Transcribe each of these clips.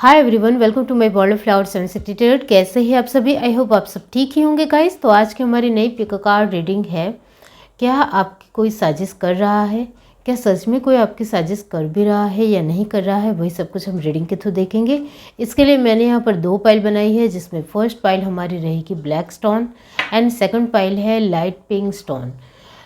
Hi everyone, welcome to my world of flowers and secretariat. कैसे हैं आप सभी? आई होप आप सब ठीक ही होंगे गाइस। तो आज की हमारी नई पिक कार्ड रीडिंग है। क्या आपकी कोई साजिश कर रहा है? क्या सच में कोई आपकी साजिश कर भी रहा है या नहीं कर रहा है? वही सब कुछ हम रीडिंग के थ्रू देखेंगे। इसके लिए मैंने यहाँ पर 2 पाइल बनाई है, जिसमें फर्स्ट पाइल हमारी रहेगी black stone and second pile है लाइट पिंक स्टोन।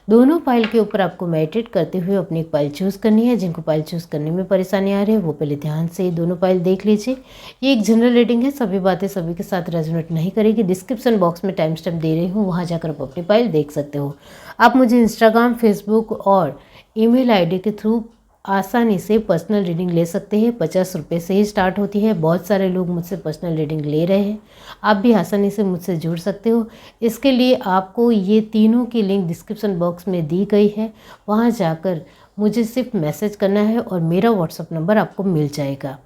दोनों पाइल के ऊपर आपको मेडिटेट करते हुए अपनी एक पाइल चूज़ करनी है। जिनको पाइल चूज़ करने में परेशानी आ रही है वो पहले ध्यान से दोनों पाइल देख लीजिए। ये एक जनरल रीडिंग है, सभी बातें सभी के साथ रेजोनेट नहीं करेगी। डिस्क्रिप्शन बॉक्स में टाइम स्टैम्प दे रही हूँ, वहाँ जाकर आप अपनी पाइल देख सकते हो। आप मुझे इंस्टाग्राम, फेसबुक और ईमेल आईडी के थ्रू आसानी से पर्सनल रीडिंग ले सकते हैं। 50 रुपये से ही स्टार्ट होती है। बहुत सारे लोग मुझसे पर्सनल रीडिंग ले रहे हैं। आप भी आसानी से मुझसे जुड़ सकते हो। इसके लिए आपको ये तीनों की लिंक डिस्क्रिप्शन बॉक्स में दी गई है, वहाँ जाकर मुझे सिर्फ मैसेज करना है और मेरा व्हाट्सअप नंबर आपको मिल जाएगा।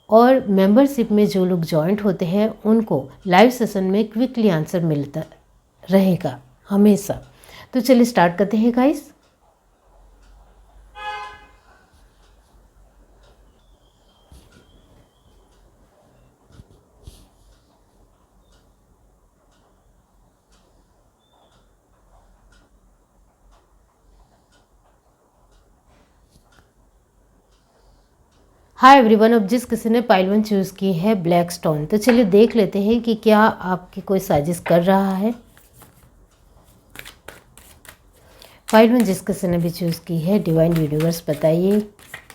और मेंबरशिप में जो लोग जॉइंट होते हैं उनको लाइव सेशन में क्विकली आंसर मिलता रहेगा हमेशा। तो चलिए स्टार्ट करते हैं गाइस। हाय एवरीवन, अब जिस किसी ने पाइल 1 चूज़ की है ब्लैक स्टोन, तो चलिए देख लेते हैं कि क्या आपकी कोई साजिश कर रहा है। पाइल 1 जिस किसी ने भी चूज़ की है, डिवाइन यूनिवर्स बताइए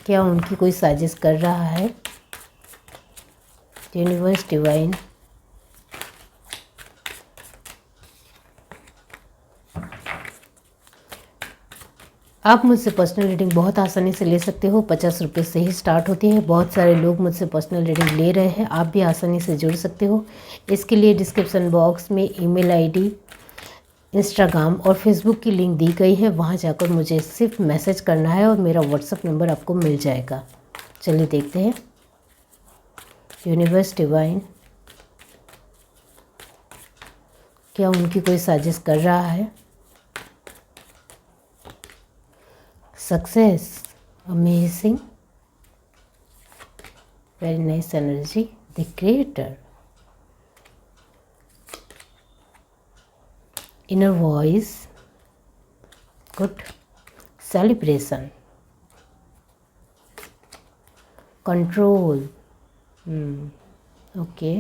क्या उनकी कोई साजिश कर रहा है। यूनिवर्स डिवाइन, आप मुझसे पर्सनल रीडिंग बहुत आसानी से ले सकते हो। 50 रुपये से ही स्टार्ट होती है। बहुत सारे लोग मुझसे पर्सनल रीडिंग ले रहे हैं। आप भी आसानी से जुड़ सकते हो। इसके लिए डिस्क्रिप्शन बॉक्स में ईमेल आईडी, इंस्टाग्राम और फेसबुक की लिंक दी गई है, वहाँ जाकर मुझे सिर्फ मैसेज करना है और मेरा व्हाट्सअप नंबर आपको मिल जाएगा। चलिए देखते हैं। यूनिवर्स डिवाइन, क्या उनकी कोई साजिश कर रहा है? Success, amazing, very nice energy, the creator, inner voice, good, celebration, control, okay,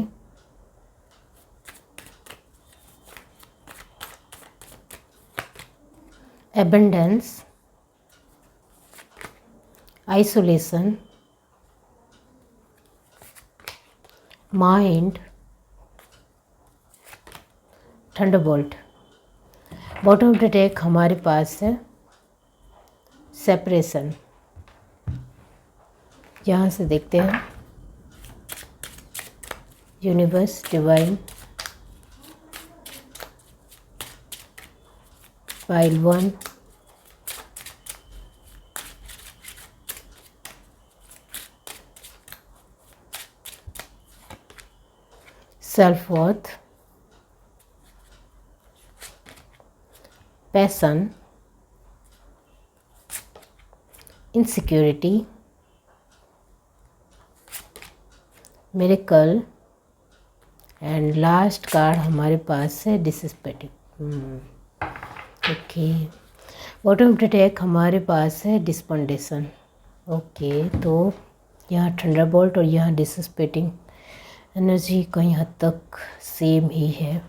abundance, isolation, mind, thunderbolt. Bottom of the deck हमारे पास है सेपरेशन। यहाँ से देखते हैं। Universe divine, pile 1, self worth, passion, insecurity, miracle and last card हमारे पास है disrespecting. Okay, bottom of the deck हमारे पास है डिस्पेंडेशन। ओके, तो यहाँ थंडरबोल्ट और यहाँ डिसस्पेक्टिंग एनर्जी कहीं हद तक सेम ही है।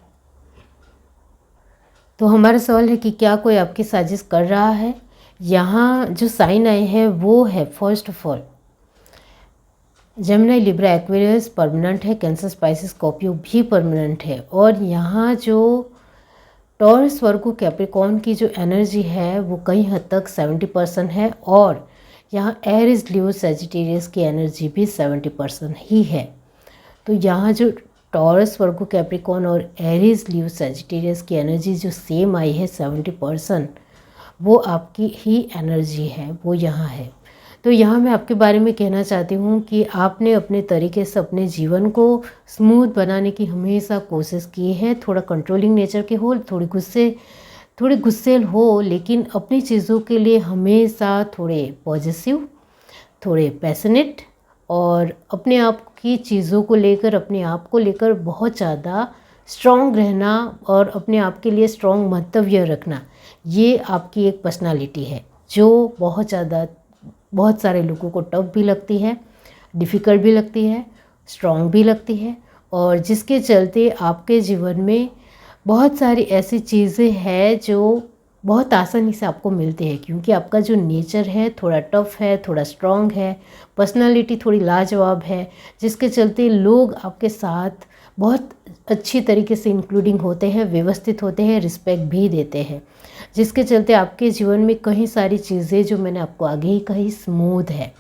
तो हमारा सवाल है कि क्या कोई आपकी साजिश कर रहा है? यहाँ जो साइन आए हैं वो है, first of all Gemini, Libra, Aquarius permanent है। कैंसर, स्पाइसिस, स्कॉर्पियो भी परमानेंट है। और यहाँ जो टॉरस, वर्गो, कैप्रिकॉर्न की जो एनर्जी है वो कहीं हद तक 70% है। और यहाँ एरीज, लियो, सैजिटेरियस की एनर्जी भी 70% ही है। तो यहाँ जो टॉरस, वर्गो, कैप्रिकॉर्न और एरीज, लियो, सैजिटेरियस की एनर्जी जो सेम आई है 70%, वो आपकी ही एनर्जी है, वो यहाँ है। तो यहाँ मैं आपके बारे में कहना चाहती हूँ कि आपने अपने तरीके से अपने जीवन को स्मूथ बनाने की हमेशा कोशिश की है। थोड़ा कंट्रोलिंग नेचर के हो, थोड़े गुस्सेल हो, लेकिन अपनी चीज़ों के लिए हमेशा थोड़े पॉजिटिव, थोड़े पैशनेट और अपने आप की चीज़ों को लेकर, अपने आप को लेकर बहुत ज़्यादा स्ट्रॉन्ग रहना और अपने आप के लिए स्ट्रॉन्ग मंतव्य रखना, ये आपकी एक पर्सनालिटी है जो बहुत सारे लोगों को टफ भी लगती है, डिफ़िकल्ट भी लगती है, स्ट्रॉन्ग भी लगती है, और जिसके चलते आपके जीवन में बहुत सारी ऐसी चीज़ें हैं जो बहुत आसानी से आपको मिलते हैं, क्योंकि आपका जो नेचर है थोड़ा टफ है, थोड़ा स्ट्रॉन्ग है, पर्सनालिटी थोड़ी लाजवाब है, जिसके चलते लोग आपके साथ बहुत अच्छी तरीके से इंक्लूडिंग होते हैं, व्यवस्थित होते हैं, रिस्पेक्ट भी देते हैं, जिसके चलते आपके जीवन में कई सारी चीज़ें जो मैंने आपको आगे ही कही स्मूथ है।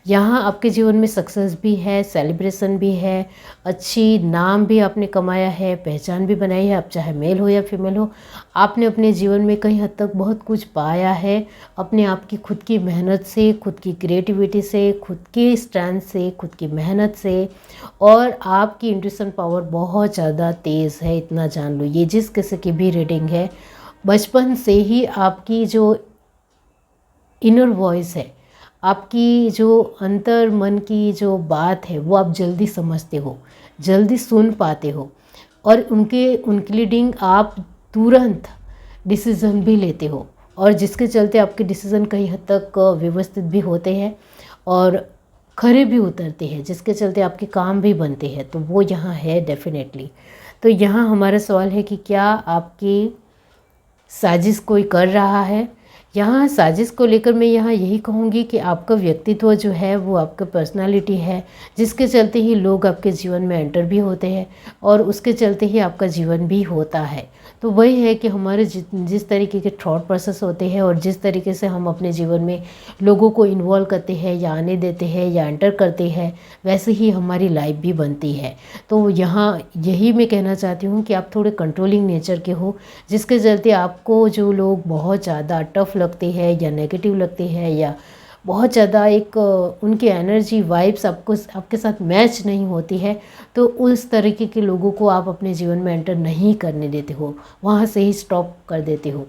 यहाँ आपके जीवन में सक्सेस भी है, सेलिब्रेशन भी है, अच्छी नाम भी आपने कमाया है, पहचान भी बनाई है। आप चाहे मेल हो या फीमेल हो, आपने अपने जीवन में कई हद तक बहुत कुछ पाया है अपने आप की खुद की मेहनत से, खुद की क्रिएटिविटी से, खुद की स्ट्रेंथ से, खुद की मेहनत से, और आपकी इंट्यूशन पावर बहुत ज़्यादा तेज़ है, इतना जान लो। ये जिस किसी की भी रीडिंग है, बचपन से ही आपकी जो इनर वॉइस है, आपकी जो अंतर मन की जो बात है, वो आप जल्दी समझते हो, जल्दी सुन पाते हो, और उनके इंक्लूडिंग आप तुरंत डिसीज़न भी लेते हो, और जिसके चलते आपके डिसीज़न कई हद तक व्यवस्थित भी होते हैं और खरे भी उतरते हैं, जिसके चलते आपके काम भी बनते हैं। तो वो यहाँ है डेफिनेटली। तो यहाँ हमारा सवाल है कि क्या आपकी साजिश कोई कर रहा है? यहाँ साजिश को लेकर मैं यहाँ यही कहूँगी कि आपका व्यक्तित्व जो है वो आपका पर्सनालिटी है, जिसके चलते ही लोग आपके जीवन में एंटर भी होते हैं और उसके चलते ही आपका जीवन भी होता है। तो वही है कि हमारे जिस तरीके के थॉट प्रोसेस होते हैं और जिस तरीके से हम अपने जीवन में लोगों को इन्वॉल्व करते हैं या आने देते हैं या एंटर करते हैं, वैसे ही हमारी लाइफ भी बनती है। तो यहाँ यही मैं कहना चाहती हूँ कि आप थोड़े कंट्रोलिंग नेचर के हो, जिसके चलते आपको जो लोग बहुत ज़्यादा टफ लगते हैं या नेगेटिव लगते हैं या बहुत ज़्यादा एक उनकी एनर्जी वाइब्स आपके साथ मैच नहीं होती है, तो उस तरीके के लोगों को आप अपने जीवन में एंटर नहीं करने देते हो, वहाँ से ही स्टॉप कर देते हो।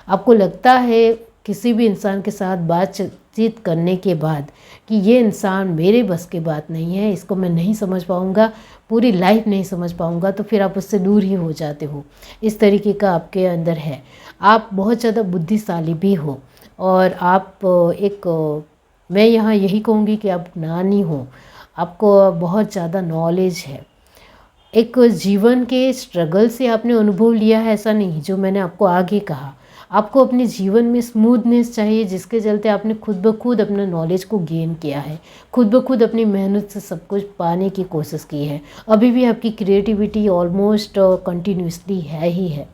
आपको लगता है किसी भी इंसान के साथ बातचीत करने के बाद कि ये इंसान मेरे बस की बात नहीं है, इसको मैं नहीं समझ पाऊँगा, पूरी लाइफ नहीं समझ पाऊँगा, तो फिर आप उससे दूर ही हो जाते हो। इस तरीके का आपके अंदर है। आप बहुत ज़्यादा बुद्धिशाली भी हो और आप मैं यहाँ यही कहूँगी कि आप ज्ञानी हो, आपको बहुत ज़्यादा नॉलेज है। एक जीवन के स्ट्रगल से आपने अनुभव लिया है ऐसा नहीं, जो मैंने आपको आगे कहा। आपको अपने जीवन में स्मूथनेस चाहिए, जिसके चलते आपने खुद ब खुद अपना नॉलेज को गेन किया है, खुद ब खुद अपनी मेहनत से सब कुछ पाने की कोशिश की है। अभी भी आपकी क्रिएटिविटी ऑलमोस्ट कंटिन्यूसली है ही है,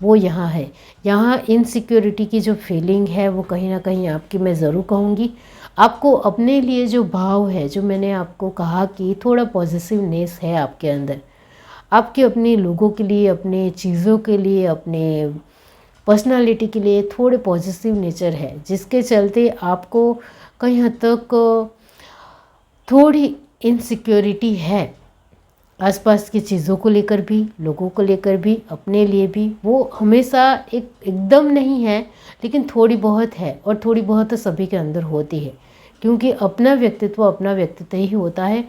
वो यहाँ है। यहाँ इनसिक्योरिटी की जो फीलिंग है वो कहीं ना कहीं आपकी, मैं ज़रूर कहूँगी। आपको अपने लिए जो भाव है, जो मैंने आपको कहा कि थोड़ा पॉजिटिवनेस है आपके अंदर, आपके अपने लोगों के लिए, अपने चीज़ों के लिए, अपने पर्सनालिटी के लिए थोड़े पॉजिटिव नेचर है, जिसके चलते आपको कहीं हद तक थोड़ी इनसिक्योरिटी है आसपास की चीज़ों को लेकर भी, लोगों को लेकर भी, अपने लिए भी। वो हमेशा एकदम नहीं है, लेकिन थोड़ी बहुत है, और थोड़ी बहुत तो सभी के अंदर होती है, क्योंकि अपना व्यक्तित्व ही होता है।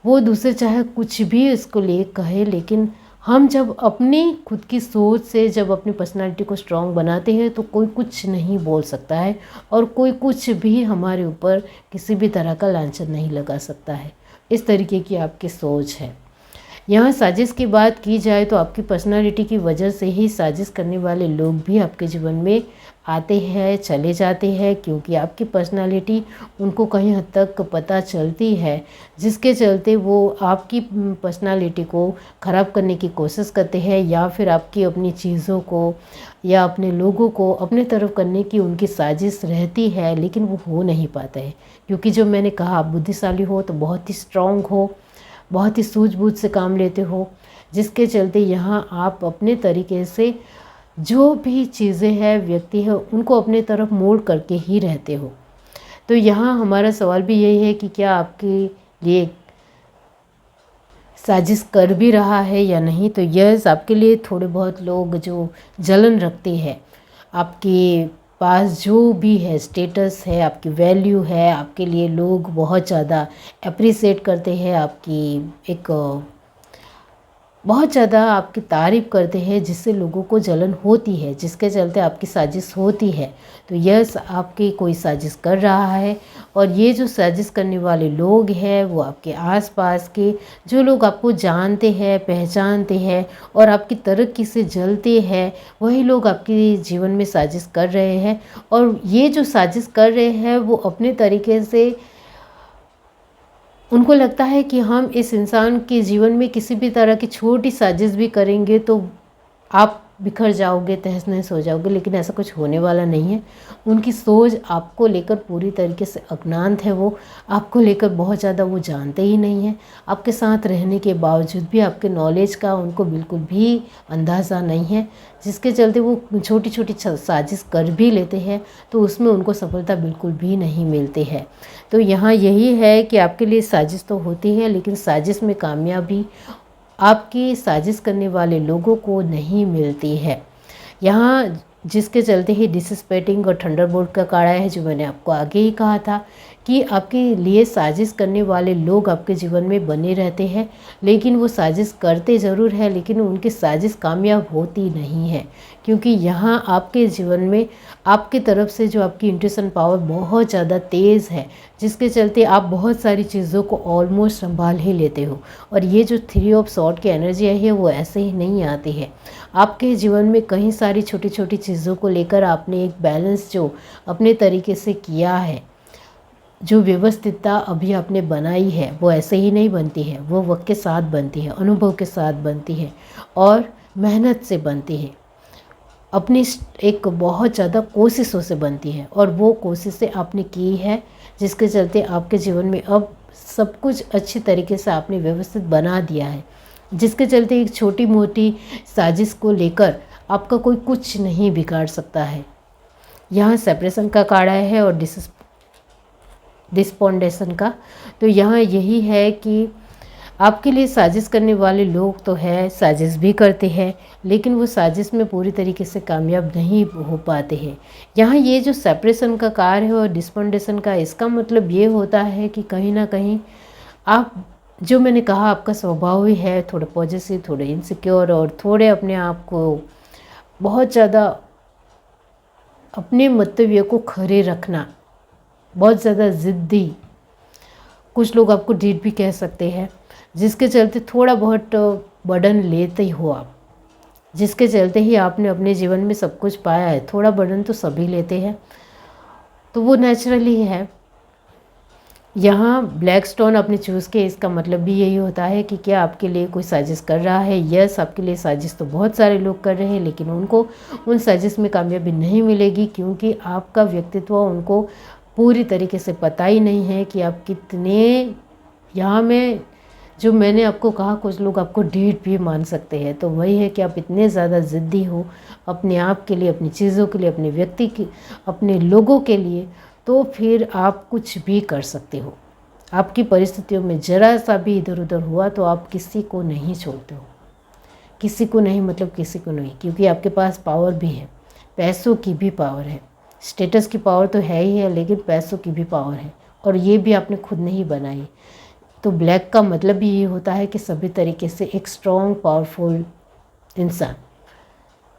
वो दूसरे चाहे कुछ भी इसको ले कहे, लेकिन हम जब अपनी खुद की सोच से, जब अपनी पर्सनालिटी को स्ट्रॉन्ग बनाते हैं, तो कोई कुछ नहीं बोल सकता है और कोई कुछ भी हमारे ऊपर किसी भी तरह का लांछन नहीं लगा सकता है। इस तरीके की आपकी सोच है। यहाँ साजिश की बात की जाए तो आपकी पर्सनालिटी की वजह से ही साजिश करने वाले लोग भी आपके जीवन में आते हैं, चले जाते हैं, क्योंकि आपकी पर्सनालिटी उनको कहीं हद तक पता चलती है, जिसके चलते वो आपकी पर्सनालिटी को ख़राब करने की कोशिश करते हैं, या फिर आपकी अपनी चीज़ों को या अपने लोगों को अपने तरफ करने की उनकी साजिश रहती है, लेकिन वो हो नहीं पाता है। क्योंकि जो मैंने कहा, आप बुद्धिशाली हो तो बहुत ही स्ट्रॉन्ग हो, बहुत ही सूझबूझ से काम लेते हो, जिसके चलते यहाँ आप अपने तरीके से जो भी चीज़ें हैं, व्यक्ति है, उनको अपने तरफ मोड़ करके ही रहते हो। तो यहाँ हमारा सवाल भी यही है कि क्या आपके लिए साजिश कर भी रहा है या नहीं। तो यस, आपके लिए थोड़े बहुत लोग जो जलन रखते हैं, आपकी पास जो भी है, स्टेटस है, आपकी वैल्यू है, आपके लिए लोग बहुत ज़्यादा अप्रिसिएट करते हैं, आपकी एक बहुत ज़्यादा आपकी तारीफ़ करते हैं, जिससे लोगों को जलन होती है, जिसके चलते आपकी साजिश होती है। तो यह आपकी कोई साजिश कर रहा है, और ये जो साजिश करने वाले लोग हैं वो आपके आसपास के जो लोग आपको जानते हैं, पहचानते हैं और आपकी तरक्की से जलते हैं, वही लोग आपके जीवन में साजिश कर रहे हैं। और ये जो साजिश कर रहे हैं वो अपने तरीके से, उनको लगता है कि हम इस इंसान के जीवन में किसी भी तरह की छोटी साजिश भी करेंगे तो आप बिखर जाओगे, तहस नहस हो जाओगे, लेकिन ऐसा कुछ होने वाला नहीं है। उनकी सोच आपको लेकर पूरी तरीके से अज्ञात है, वो आपको लेकर बहुत ज़्यादा वो जानते ही नहीं हैं। आपके साथ रहने के बावजूद भी आपके नॉलेज का उनको बिल्कुल भी अंदाज़ा नहीं है, जिसके चलते वो छोटी छोटी साजिश कर भी लेते हैं तो उसमें उनको सफलता बिल्कुल भी नहीं मिलती है। तो यहाँ यही है कि आपके लिए साजिश तो होती है, लेकिन साजिश में कामयाबी आपकी साजिश करने वाले लोगों को नहीं मिलती है। यहाँ जिसके चलते ही डिसस्पेटिंग और थंडरबोल्ट का काढ़ा है, जो मैंने आपको आगे ही कहा था कि आपके लिए साजिश करने वाले लोग आपके जीवन में बने रहते हैं, लेकिन वो साजिश करते ज़रूर है, लेकिन उनकी साजिश कामयाब होती नहीं है, क्योंकि यहाँ आपके जीवन में आपकी तरफ से जो आपकी इंट्यूशन पावर बहुत ज़्यादा तेज़ है, जिसके चलते आप बहुत सारी चीज़ों को ऑलमोस्ट संभाल ही लेते हो। और ये जो 3 ऑफ सॉर्ड की एनर्जी है वो ऐसे ही नहीं आती है। आपके जीवन में कई सारी छोटी छोटी चीज़ों को लेकर आपने एक बैलेंस जो अपने तरीके से किया है, जो व्यवस्थितता अभी आपने बनाई है, वो ऐसे ही नहीं बनती है, वो वक्त के साथ बनती है, अनुभव के साथ बनती है और मेहनत से बनती है, अपनी एक बहुत ज़्यादा कोशिशों से बनती है। और वो कोशिशें आपने की है, जिसके चलते आपके जीवन में अब सब कुछ अच्छी तरीके से आपने व्यवस्थित बना दिया है, जिसके चलते एक छोटी मोटी साजिश को लेकर आपका कोई कुछ नहीं बिगाड़ सकता है। यहाँ सेपरेशन का काढ़ा है और डिस्पोंडेशन का। तो यहाँ यही है कि आपके लिए साजिश करने वाले लोग तो है, साजिश भी करते हैं, लेकिन वो साजिश में पूरी तरीके से कामयाब नहीं हो पाते हैं। यहाँ ये जो सेपरेशन का कार्य है और डिस्पोंडेशन का, इसका मतलब ये होता है कि कहीं ना कहीं आप, जो मैंने कहा आपका स्वभाव ही है थोड़ा पॉजिटिव, थोड़े इनसिक्योर और थोड़े अपने आप को बहुत ज़्यादा अपने मंतव्य को खरे रखना, बहुत ज़्यादा ज़िद्दी, कुछ लोग आपको ढीठ भी कह सकते हैं, जिसके चलते थोड़ा बहुत बर्डन लेते ही हो आप, जिसके चलते ही आपने अपने जीवन में सब कुछ पाया है। थोड़ा बर्डन तो सभी लेते हैं, तो वो नेचुरली है। यहाँ ब्लैक स्टोन आपने चूज़ किया, इसका मतलब भी यही होता है कि क्या आपके लिए कोई साजिश कर रहा है। यस, आपके लिए साजिश तो बहुत सारे लोग कर रहे हैं, लेकिन उनको उन साजिश में कामयाबी नहीं मिलेगी, क्योंकि आपका व्यक्तित्व उनको पूरी तरीके से पता ही नहीं है कि आप कितने, यहाँ में जो मैंने आपको कहा कुछ लोग आपको ढीठ भी मान सकते हैं, तो वही है कि आप इतने ज़्यादा ज़िद्दी हो अपने आप के लिए, अपनी चीज़ों के लिए, अपने व्यक्ति की, अपने लोगों के लिए, तो फिर आप कुछ भी कर सकते हो। आपकी परिस्थितियों में ज़रा सा भी इधर उधर हुआ तो आप किसी को नहीं छोड़ते हो, किसी को नहीं, मतलब किसी को नहीं, क्योंकि आपके पास पावर भी है, पैसों की भी पावर है, स्टेटस की पावर तो है ही है, लेकिन पैसों की भी पावर है, और ये भी आपने खुद नहीं बनाई। तो ब्लैक का मतलब भी ये होता है कि सभी तरीके से एक स्ट्रॉन्ग पावरफुल इंसान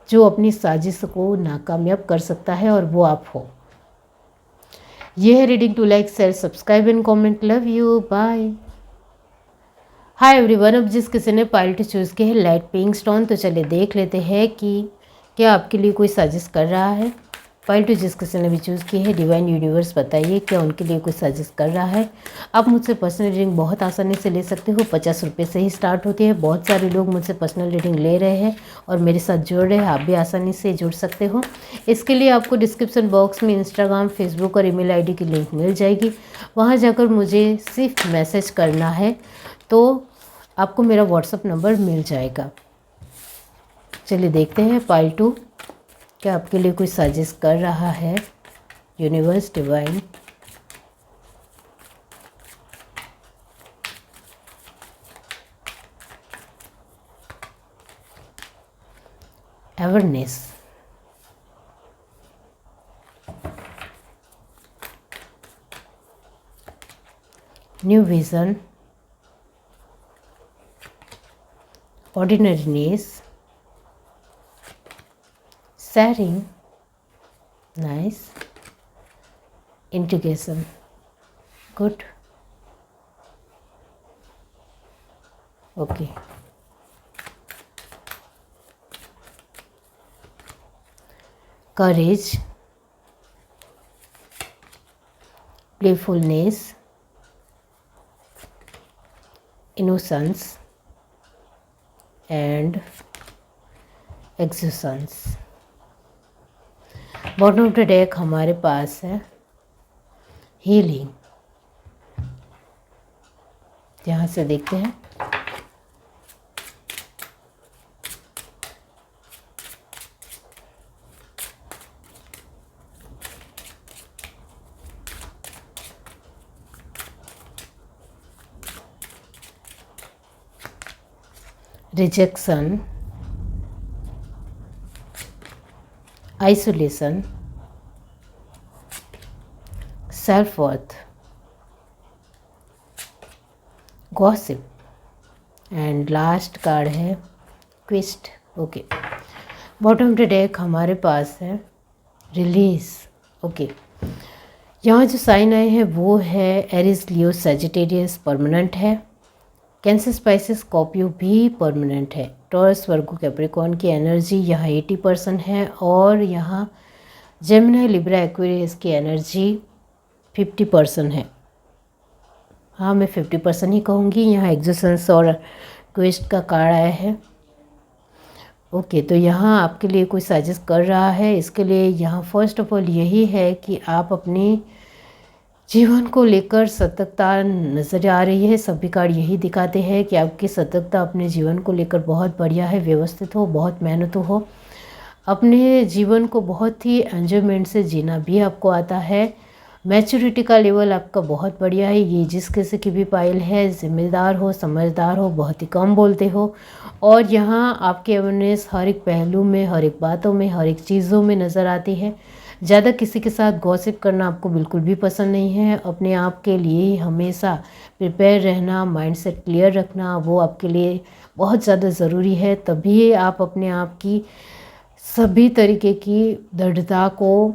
जो अपनी साजिश को नाकामयाब कर सकता है, और वो आप हो। ये है reading. Do like, share, subscribe and comment. Love you, bye. Hi everyone. अब जिस किसी ने पायल टू चूज़ की है लाइट पिंक स्टोन, तो चलिए देख लेते हैं कि क्या आपके लिए कोई साजिश कर रहा है। पायल टू जिस किसी ने भी चूज़ की है, डिवाइन यूनिवर्स बताइए क्या उनके लिए कोई साजिश कर रहा है। आप मुझसे पर्सनल रीडिंग बहुत आसानी से ले सकते हो, 50 रुपये से ही स्टार्ट होती है। बहुत सारे लोग मुझसे पर्सनल रीडिंग ले रहे हैं और मेरे साथ जुड़ रहे हैं, आप भी आसानी से जुड़ सकते हो। इसके लिए आपको डिस्क्रिप्शन बॉक्स में इंस्टाग्राम, फेसबुक और ईमेल आईडी की लिंक मिल जाएगी। वहाँ जाकर मुझे सिर्फ मैसेज करना है तो आपको मेरा व्हाट्सअप नंबर मिल जाएगा। चलिए देखते हैं पायल टू क्या आपके लिए कोई साजिश कर रहा है। Universe, divine, awareness, new vision, ordinariness, sharing, nice, integration, good, okay. Courage, playfulness, innocence and existence. Bottom of the deck हमारे पास है हीलिंग। यहाँ से देखते हैं। Rejection, isolation, self worth, gossip and last card है quest. Okay, bottom of the deck हमारे पास है रिलीज। ओके, यहाँ जो साइन आए हैं वो है एरिस, लियो, सजिटेरियस परमानेंट है। कैंसर, स्पाइसिस, स्कॉर्पियो भी परमानेंट है। टॉरस, वर्गो, कैप्रिकॉर्न की एनर्जी यहाँ 80% है और यहाँ जेमिनी, लिब्रा, एक्वेरियस की एनर्जी 50% है। हाँ, मैं 50% ही कहूँगी। यहाँ एक्सोसेंस और क्वेस्ट का कार्ड आया है। ओके, तो यहाँ आपके लिए कोई साजिश कर रहा है। इसके लिए यहाँ फर्स्ट ऑफ ऑल यही है कि आप अपनी जीवन को लेकर सतर्कता नज़र आ रही है। सभी कार्ड यही दिखाते हैं कि आपकी सतर्कता अपने जीवन को लेकर बहुत बढ़िया है, व्यवस्थित हो, बहुत मेहनत हो, अपने जीवन को बहुत ही एंजॉयमेंट से जीना भी आपको आता है। मैच्योरिटी का लेवल आपका बहुत बढ़िया है। ये जिस किसी की भी पाइल है, जिम्मेदार हो, समझदार हो, बहुत ही कम बोलते हो और यहाँ आपकी अवेयरनेस हर एक पहलू में, हर एक बातों में, हर एक चीज़ों में नज़र आती है। ज़्यादा किसी के साथ गॉसिप करना आपको बिल्कुल भी पसंद नहीं है। अपने आप के लिए ही हमेशा प्रिपेयर रहना, माइंडसेट क्लियर रखना, वो आपके लिए बहुत ज़्यादा ज़रूरी है। तभी आप अपने आप की सभी तरीके की दृढ़ता को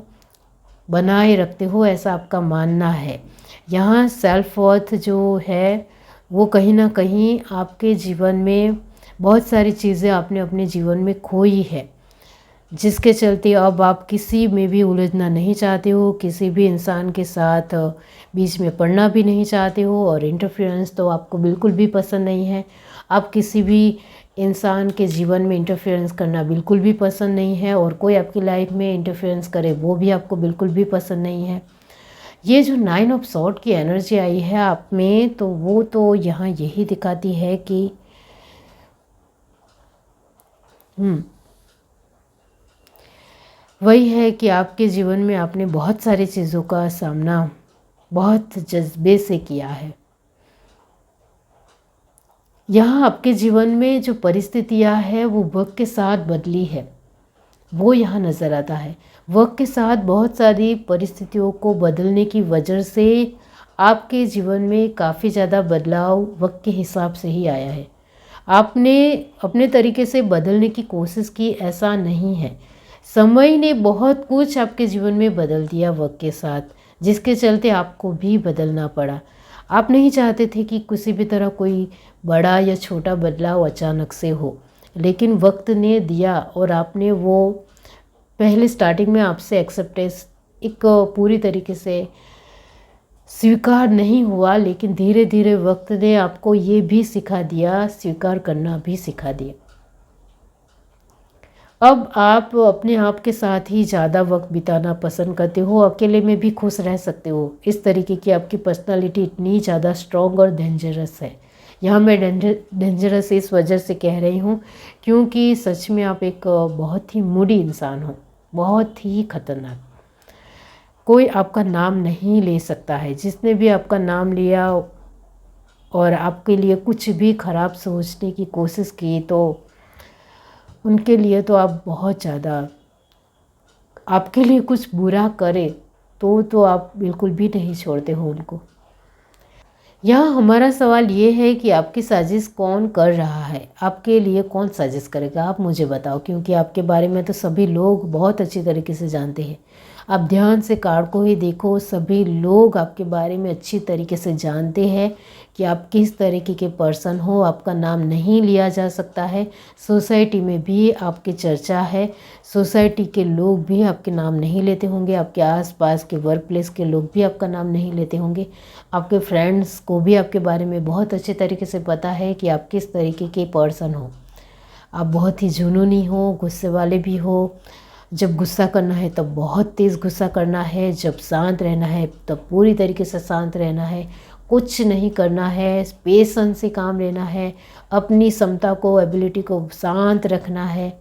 बनाए रखते हो, ऐसा आपका मानना है। यहाँ सेल्फ वर्थ जो है वो कहीं ना कहीं आपके जीवन में बहुत सारी चीज़ें आपने अपने जीवन में खोई है, जिसके चलते अब आप किसी में भी उलझना नहीं चाहते हो, किसी भी इंसान के साथ बीच में पड़ना भी नहीं चाहते हो और इंटरफेरेंस तो आपको बिल्कुल भी पसंद नहीं है। आप किसी भी इंसान के जीवन में इंटरफेरेंस करना बिल्कुल भी पसंद नहीं है और कोई आपकी लाइफ में इंटरफेरेंस करे वो भी आपको बिल्कुल भी पसंद नहीं है। ये जो 9 ऑफ सॉर्ड की एनर्जी आई है आप में, तो वो तो यहाँ यही दिखाती है कि वही है कि आपके जीवन में आपने बहुत सारी चीज़ों का सामना बहुत जज्बे से किया है। यहाँ आपके जीवन में जो परिस्थितियाँ हैं वो वक्त के साथ बदली है, वो यहाँ नज़र आता है। वक्त के साथ बहुत सारी परिस्थितियों को बदलने की वजह से आपके जीवन में काफ़ी ज़्यादा बदलाव वक्त के हिसाब से ही आया है। आपने अपने तरीके से बदलने की कोशिश की, ऐसा नहीं है। समय ने बहुत कुछ आपके जीवन में बदल दिया वक्त के साथ, जिसके चलते आपको भी बदलना पड़ा। आप नहीं चाहते थे कि किसी भी तरह कोई बड़ा या छोटा बदलाव अचानक से हो, लेकिन वक्त ने दिया और आपने वो पहले स्टार्टिंग में आपसे एक्सेप्टेंस एक पूरी तरीके से स्वीकार नहीं हुआ, लेकिन धीरे धीरे वक्त ने आपको ये भी सिखा दिया, स्वीकार करना भी सिखा दिया। अब आप अपने आप के साथ ही ज़्यादा वक्त बिताना पसंद करते हो, अकेले में भी खुश रह सकते हो। इस तरीके की आपकी पर्सनालिटी इतनी ज़्यादा स्ट्रॉन्ग और डेंजरस है। यहाँ मैं डेंजरस इस वजह से कह रही हूँ क्योंकि सच में आप एक बहुत ही मूडी इंसान हो, बहुत ही खतरनाक। कोई आपका नाम नहीं ले सकता है। जिसने भी आपका नाम लिया और आपके लिए कुछ भी ख़राब सोचने की कोशिश की तो उनके लिए तो आप बहुत ज़्यादा, आपके लिए कुछ बुरा करे तो आप बिल्कुल भी नहीं छोड़ते हो उनको। यहाँ हमारा सवाल ये है कि आपकी साजिश कौन कर रहा है, आपके लिए कौन साजिश करेगा, आप मुझे बताओ, क्योंकि आपके बारे में तो सभी लोग बहुत अच्छी तरीके से जानते हैं। आप ध्यान से कार्ड को ही देखो, सभी लोग आपके बारे में अच्छी तरीके से जानते हैं कि आप किस तरीके के पर्सन हो। आपका नाम नहीं लिया जा सकता है, सोसाइटी में भी आपकी चर्चा है, सोसाइटी के लोग भी आपके नाम नहीं लेते होंगे, आपके आसपास के वर्क प्लेस के लोग भी आपका नाम नहीं लेते होंगे, आपके फ्रेंड्स को भी आपके बारे में बहुत अच्छे तरीके से पता है कि आप किस तरीके के पर्सन हो। आप बहुत ही जुनूनी हो, गुस्से वाले भी हो। जब गुस्सा करना है तब बहुत तेज़ गुस्सा करना है, जब शांत रहना है तब पूरी तरीके से शांत रहना है, कुछ नहीं करना है, पेशेंस से काम लेना है, अपनी क्षमता को, एबिलिटी को शांत रखना है।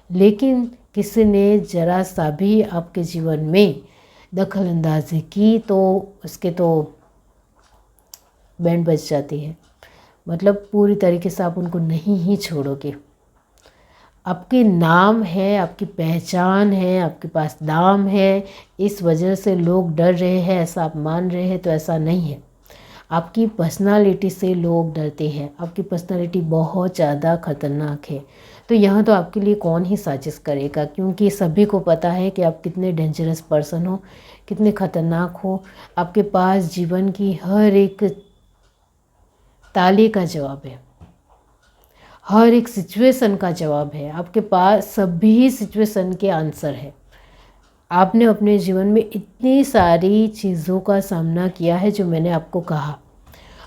लेकिन किसी ने ज़रा सा भी आपके जीवन में दखल अंदाजी की तो उसके तो बैंड बज जाती है, मतलब पूरी तरीके से आप उनको नहीं ही छोड़ोगे। आपके नाम है, आपकी पहचान है, आपके पास दाम है, इस वजह से लोग डर रहे हैं, ऐसा आप मान रहे हैं, तो ऐसा नहीं है। आपकी पर्सनालिटी से लोग डरते हैं, आपकी पर्सनालिटी बहुत ज़्यादा खतरनाक है। तो यहाँ तो आपके लिए कौन ही साजिश करेगा, क्योंकि सभी को पता है कि आप कितने डेंजरस पर्सन हो, कितने खतरनाक हो। आपके पास जीवन की हर एक ताले का जवाब है, हर एक सिचुएशन का जवाब है, आपके पास सभी सिचुएशन के आंसर है। आपने अपने जीवन में इतनी सारी चीज़ों का सामना किया है, जो मैंने आपको कहा।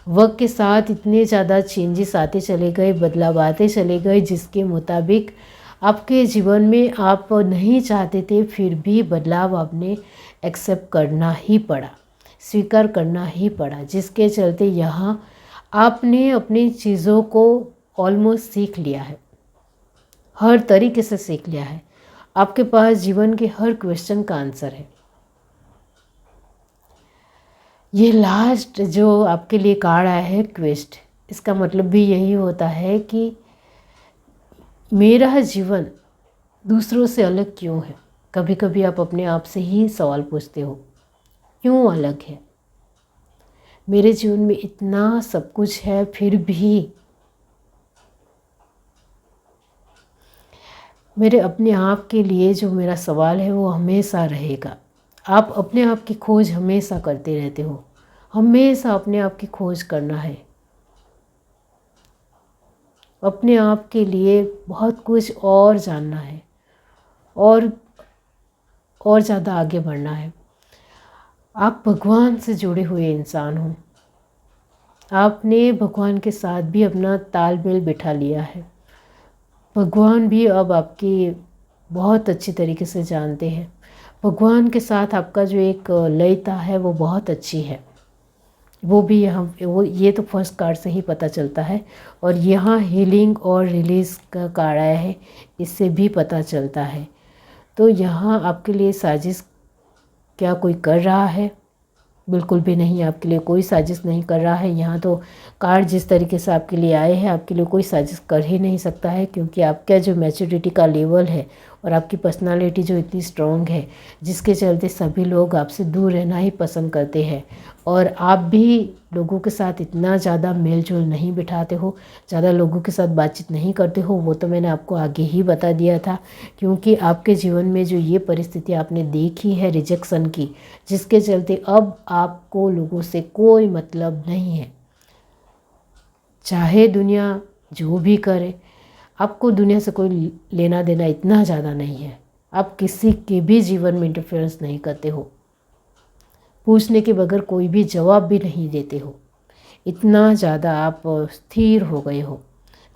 वक्त के साथ इतने ज़्यादा चेंजेस आते चले गए, बदलाव आते चले गए, जिसके मुताबिक आपके जीवन में आप नहीं चाहते थे, फिर भी बदलाव आपने एक्सेप्ट करना ही पड़ा, स्वीकार करना ही पड़ा, जिसके चलते यहाँ आपने अपनी चीज़ों को ऑलमोस्ट सीख लिया है, हर तरीके से सीख लिया है। आपके पास जीवन के हर क्वेश्चन का आंसर है। ये लास्ट जो आपके लिए कार्ड आया है, क्वेस्ट, इसका मतलब भी यही होता है कि मेरा जीवन दूसरों से अलग क्यों है। कभी कभी आप अपने आप से ही सवाल पूछते हो, क्यों अलग है। मेरे जीवन में इतना सब कुछ है, फिर भी मेरे अपने आप के लिए जो मेरा सवाल है वो हमेशा रहेगा। आप अपने आप की खोज हमेशा करते रहते हो, हमेशा अपने आप की खोज करना है, अपने आप के लिए बहुत कुछ और जानना है, और ज़्यादा आगे बढ़ना है। आप भगवान से जुड़े हुए इंसान हो, आपने भगवान के साथ भी अपना तालमेल बिठा लिया है। भगवान भी अब आपकी बहुत अच्छी तरीके से जानते हैं। भगवान के साथ आपका जो एक लयता है वो बहुत अच्छी है, वो भी ये तो फर्स्ट कार्ड से ही पता चलता है। और यहाँ हीलिंग और रिलीज़ का कार्ड आया है, इससे भी पता चलता है। तो यहाँ आपके लिए साजिश क्या कोई कर रहा है? बिल्कुल भी नहीं, आपके लिए कोई साजिश नहीं कर रहा है। यहाँ तो कार्ड जिस तरीके से आपके लिए आए हैं, आपके लिए कोई साजिश कर ही नहीं सकता है, क्योंकि आपका जो मैच्योरिटी का लेवल है और आपकी पर्सनालिटी जो इतनी स्ट्रॉन्ग है, जिसके चलते सभी लोग आपसे दूर रहना ही पसंद करते हैं। और आप भी लोगों के साथ इतना ज़्यादा मेल जोल नहीं बिठाते हो, ज़्यादा लोगों के साथ बातचीत नहीं करते हो, वो तो मैंने आपको आगे ही बता दिया था। क्योंकि आपके जीवन में जो ये परिस्थिति आपने देखी है रिजेक्शन की, जिसके चलते अब आपको लोगों से कोई मतलब नहीं है, चाहे दुनिया जो भी करे, आपको दुनिया से कोई लेना देना इतना ज़्यादा नहीं है। आप किसी के भी जीवन में इंटरफेरेंस नहीं करते हो, पूछने के बगैर कोई भी जवाब भी नहीं देते हो, इतना ज़्यादा आप स्थिर हो गए हो,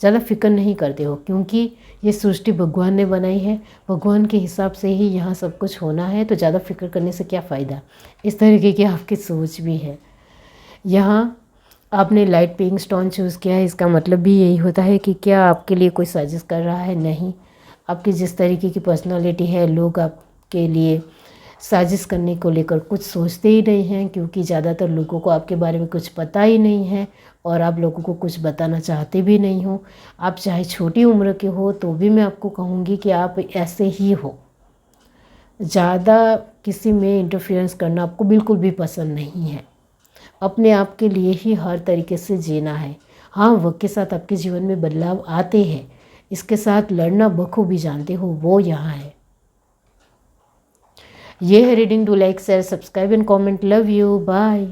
ज़्यादा फिक्र नहीं करते हो, क्योंकि ये सृष्टि भगवान ने बनाई है, भगवान के हिसाब से ही यहाँ सब कुछ होना है, तो ज़्यादा फिक्र करने से क्या फ़ायदा। इस तरीके की आपकी सोच भी है। यहाँ आपने लाइट पिंक स्टोन चूज़ किया है, इसका मतलब भी यही होता है कि क्या आपके लिए कोई साजिश कर रहा है? नहीं, आपकी जिस तरीके की पर्सनालिटी है, लोग आपके लिए साजिश करने को लेकर कुछ सोचते ही नहीं हैं, क्योंकि ज़्यादातर लोगों को आपके बारे में कुछ पता ही नहीं है और आप लोगों को कुछ बताना चाहते भी नहीं हो। आप चाहे छोटी उम्र के हो तो भी मैं आपको कहूँगी कि आप ऐसे ही हो। ज़्यादा किसी में इंटरफेरेंस करना आपको बिल्कुल भी पसंद नहीं है। अपने आप के लिए ही हर तरीके से जीना है। हाँ, वक्त के साथ आपके जीवन में बदलाव आते हैं, इसके साथ लड़ना बखूबी जानते हो, वो यहाँ है। ये है reading. Do like, share, subscribe and comment. Love you, bye.